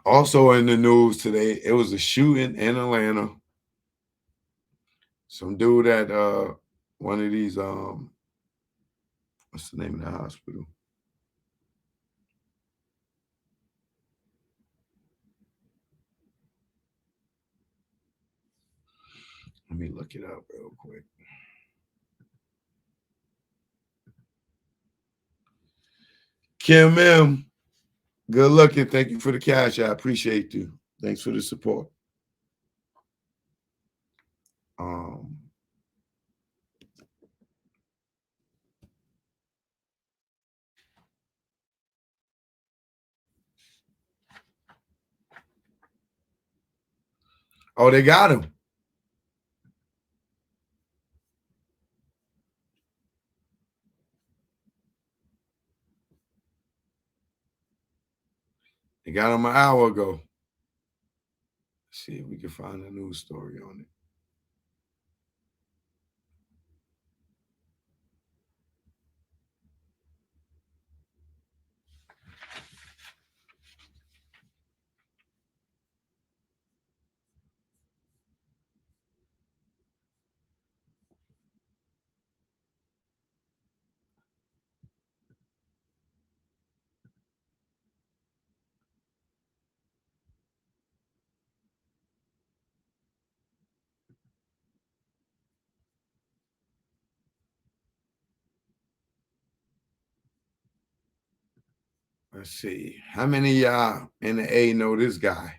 Also in the news today, it was a shooting in Atlanta. Some dude at one of these what's the name of the hospital? Let me look it up real quick. Kim M, good looking. Thank you for the cash. I appreciate you. Thanks for the support. Oh, they got him. They got him an hour ago. Let's see if we can find a news story on it. Let's see. How many of y'all in the A know this guy?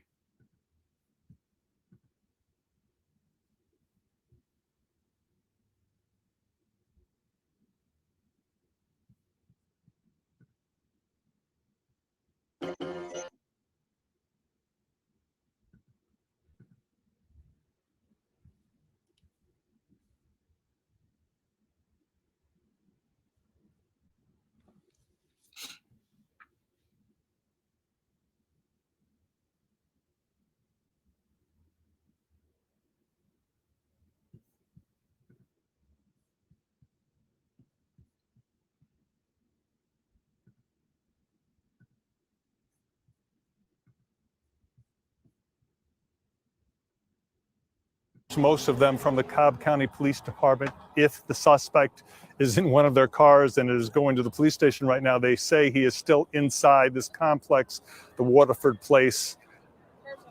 Most of them from the Cobb County Police Department. If the suspect is in one of their cars and is going to the police station right now, they say he is still inside this complex, the Waterford Place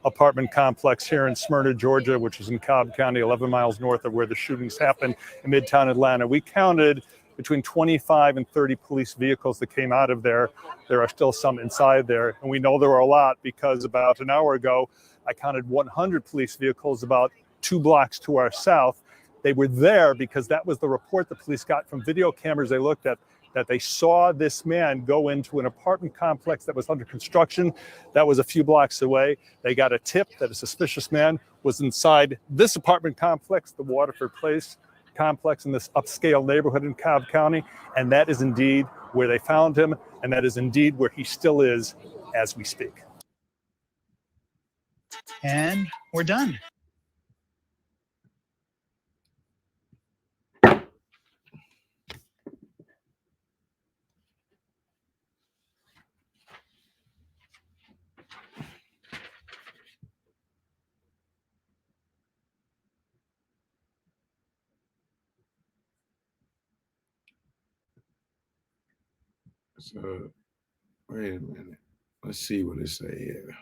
apartment complex here in Smyrna, Georgia, which is in Cobb County, 11 miles north of where the shootings happened in Midtown Atlanta. We counted between 25 and 30 police vehicles that came out of there. There are still some inside there. And we know there were a lot because about an hour ago, I counted 100 police vehicles about 2 blocks to our south. They were there because that was the report the police got from video cameras they looked at, that they saw this man go into an apartment complex that was under construction. That was a few blocks away. They got a tip that a suspicious man was inside this apartment complex, the Waterford Place complex in this upscale neighborhood in Cobb County. And that is indeed where they found him. And that is indeed where he still is as we speak. And we're done. So, wait a minute. Let's see what it say here.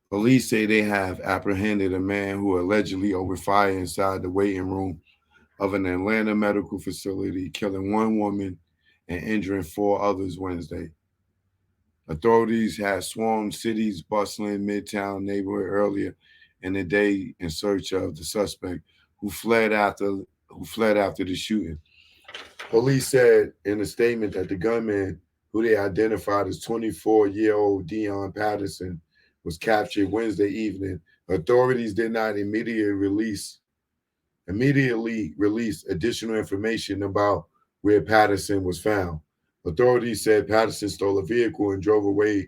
Police say they have apprehended a man who allegedly opened fire inside the waiting room of an Atlanta medical facility, killing 1 woman and injuring 4 others Wednesday. Authorities had swarmed city's bustling Midtown neighborhood earlier in the day in search of the suspect who fled after the shooting. Police said in a statement that the gunman, who they identified as 24-year-old Dion Patterson, was captured Wednesday evening. Authorities did not immediately release additional information about where Patterson was found. Authorities said Patterson stole a vehicle and drove away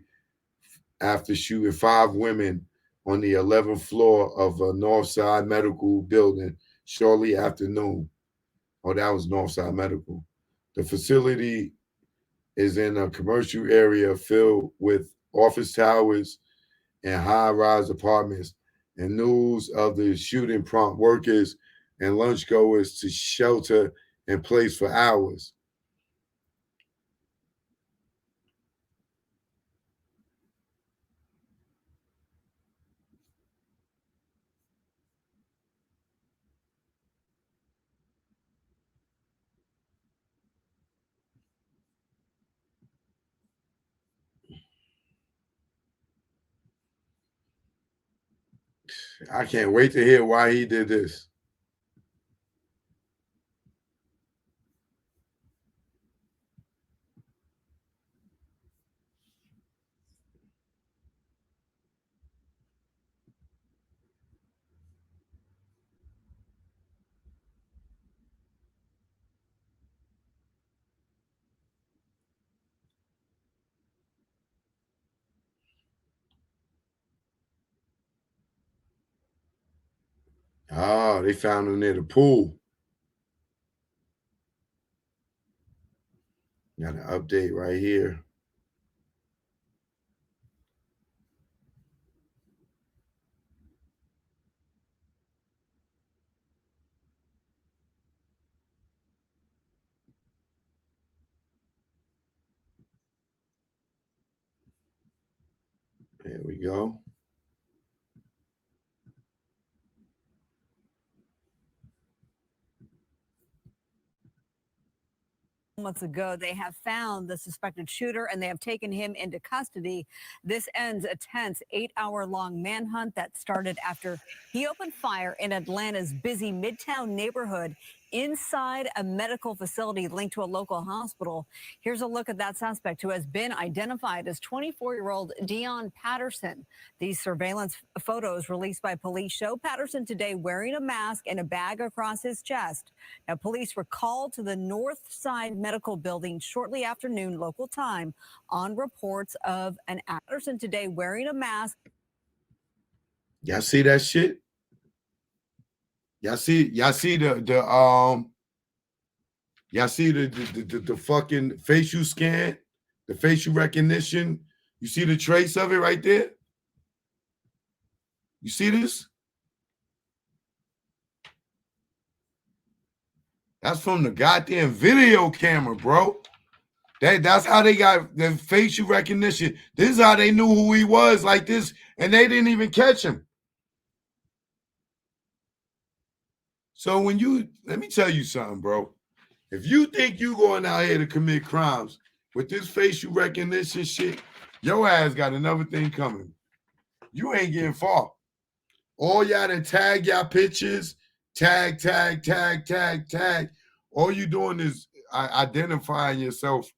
after shooting 5 women on the 11th floor of a Northside medical building shortly after noon. Oh, that was Northside Medical. The facility is in a commercial area filled with office towers and high-rise apartments, and news of the shooting prompt workers and lunchgoers to shelter in place for hours. I can't wait to hear why he did this. Oh, they found him near the pool. Got an update right here. There we go. Months ago, they have found the suspected shooter and they have taken him into custody. This ends a tense 8-hour-long manhunt that started after he opened fire in Atlanta's busy Midtown neighborhood inside a medical facility linked to a local hospital. Here's a look at that suspect who has been identified as 24-year-old Dion Patterson. These surveillance photos released by police show Patterson today wearing a mask and a bag across his chest. Now, police were called to the Northside medical building shortly after noon local time on reports of an Patterson today wearing a mask. Y'all see that shit? Y'all see y'all see the fucking facial scan, the facial recognition. You see the trace of it right there? You see this? That's from the goddamn video camera, bro. That's how they got the facial recognition. This is how they knew who he was like this, and they didn't even catch him. So when let me tell you something, bro. If you think you going out here to commit crimes with this facial recognition shit, your ass got another thing coming. You ain't getting far. All y'all that tag y'all pictures, tag. All you doing is identifying yourself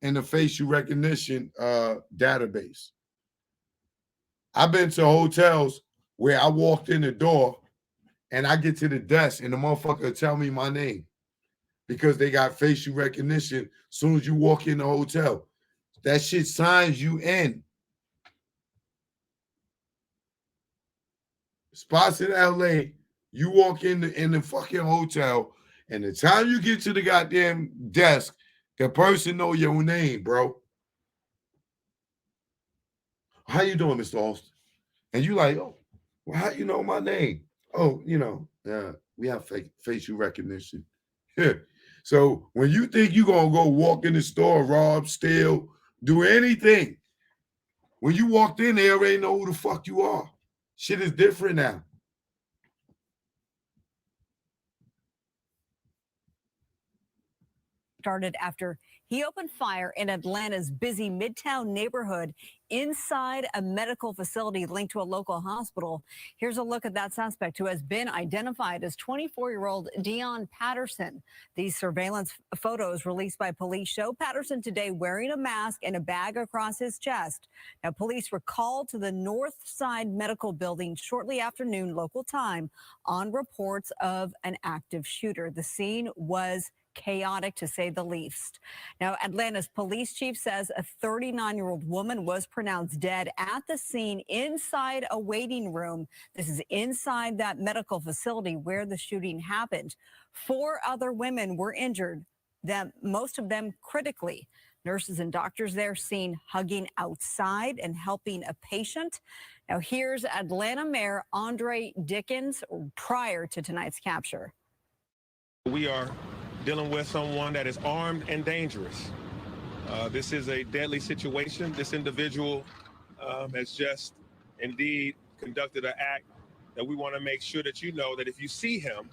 in the facial recognition database. I've been to hotels where I walked in the door and I get to the desk and the motherfucker tell me my name because they got facial recognition as soon as you walk in the hotel. That shit signs you in. Spots in LA, you walk in the fucking hotel, and the time you get to the goddamn desk, the person know your name, bro. How you doing, Mr. Austin? And you like, oh, well, how you know my name? Oh, we have facial recognition. So when you think you're gonna go walk in the store, rob, steal, do anything, when you walked in, they already know who the fuck you are. Shit is different now. Started after he opened fire in Atlanta's busy Midtown neighborhood inside a medical facility linked to a local hospital. Here's a look at that suspect who has been identified as 24-year-old Dion Patterson. These surveillance photos released by police show Patterson today wearing a mask and a bag across his chest. Now, police were called to the Northside medical building shortly after noon local time on reports of an active shooter. The scene was chaotic, to say the least. Now, Atlanta's police chief says a 39-year-old woman was pronounced dead at the scene inside a waiting room. This is inside that medical facility where the shooting happened. 4 other women were injured, most of them critically. Nurses and doctors there seen hugging outside and helping a patient. Now here's Atlanta Mayor Andre Dickens prior to tonight's capture. We are dealing with someone that is armed and dangerous. This is a deadly situation. This individual has just indeed conducted an act that we want to make sure that you know that if you see him,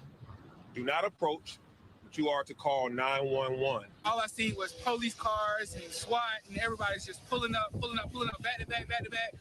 do not approach, but you are to call 911. All I see was police cars and SWAT, and everybody's just pulling up, back to back, back to back.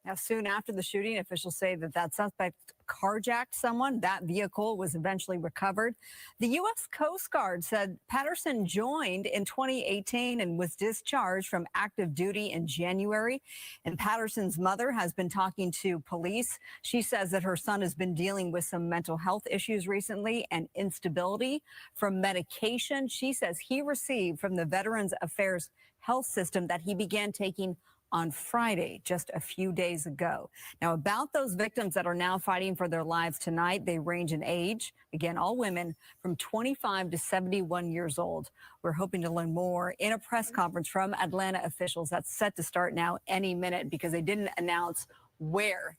Now, soon after the shooting, officials say that suspect carjacked someone. That vehicle was eventually recovered. The U.S. Coast Guard said Patterson joined in 2018 and was discharged from active duty in January. And Patterson's mother has been talking to police. She says that her son has been dealing with some mental health issues recently and instability from medication she says he received from the Veterans Affairs Health System that he began taking on Friday, just a few days ago. Now, about those victims that are now fighting for their lives tonight, they range in age, again, all women from 25 to 71 years old. We're hoping to learn more in a press conference from Atlanta officials that's set to start now any minute because they didn't announce where